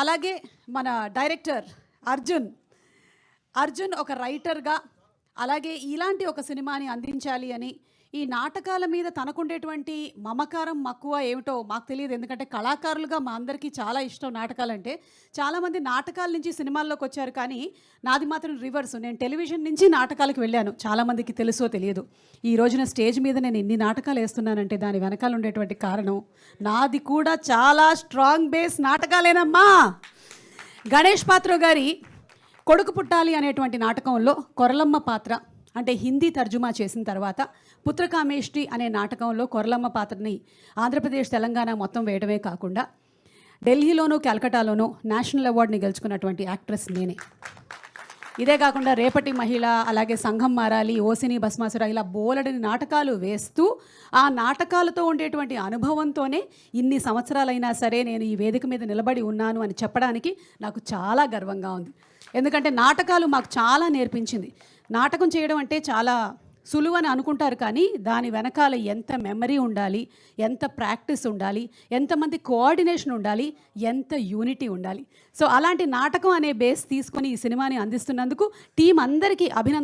అలాగే మన డైరెక్టర్ అర్జున్ అర్జున్ ఒక రైటర్గా అలాగే ఇలాంటి ఒక సినిమాని అందించాలి అని ఈ నాటకాల మీద తనకుండేటువంటి మమకారం మక్కువ ఏమిటో మాకు తెలియదు. ఎందుకంటే కళాకారులుగా మా అందరికీ చాలా ఇష్టం నాటకాలంటే. చాలామంది నాటకాల నుంచి సినిమాల్లోకి వచ్చారు, కానీ నాది మాత్రం రివర్స్. నేను టెలివిజన్ నుంచి నాటకాలకు వెళ్ళాను. చాలామందికి తెలుసో తెలియదు. ఈ రోజున స్టేజ్ మీద నేను ఇన్ని నాటకాలు వేస్తున్నానంటే దాని వెనకాల ఉండేటువంటి కారణం నాది కూడా చాలా స్ట్రాంగ్ బేస్ నాటకాలేనమ్మా. గణేష్ పాత్ర గారి కొడుకు పుట్టాలి అనేటువంటి నాటకంలో కొరలమ్మ పాత్ర అంటే హిందీ తర్జుమా చేసిన తర్వాత పుత్రకామేష్టి అనే నాటకంలో కొరలమ్మ పాత్రని ఆంధ్రప్రదేశ్ తెలంగాణ మొత్తం వేయడమే కాకుండా ఢిల్లీలోనూ కలకటాలోనూ నేషనల్ అవార్డుని గెలుచుకున్నటువంటి యాక్ట్రెస్ నేనే. ఇదే కాకుండా రేపటి మహిళ, అలాగే సంఘం మారాలి, ఓసిని భస్మాసుర, ఇలా బోలెడని నాటకాలు వేస్తూ ఆ నాటకాలతో ఉండేటువంటి అనుభవంతోనే ఇన్ని సంవత్సరాలైనా సరే నేను ఈ వేదిక మీద నిలబడి ఉన్నాను అని చెప్పడానికి నాకు చాలా గర్వంగా ఉంది. ఎందుకంటే నాటకాలు మాకు చాలా నేర్పించింది. నాటకం చేయడం అంటే చాలా సులువు అని అనుకుంటారు, కానీ దాని వెనకాల ఎంత మెమరీ ఉండాలి, ఎంత ప్రాక్టీస్ ఉండాలి, ఎంతమంది కోఆర్డినేషన్ ఉండాలి, ఎంత యూనిటీ ఉండాలి. సో అలాంటి నాటకం అనే బేస్ తీసుకొని ఈ సినిమాని అందిస్తున్నందుకు టీం అందరికీ అభినందన.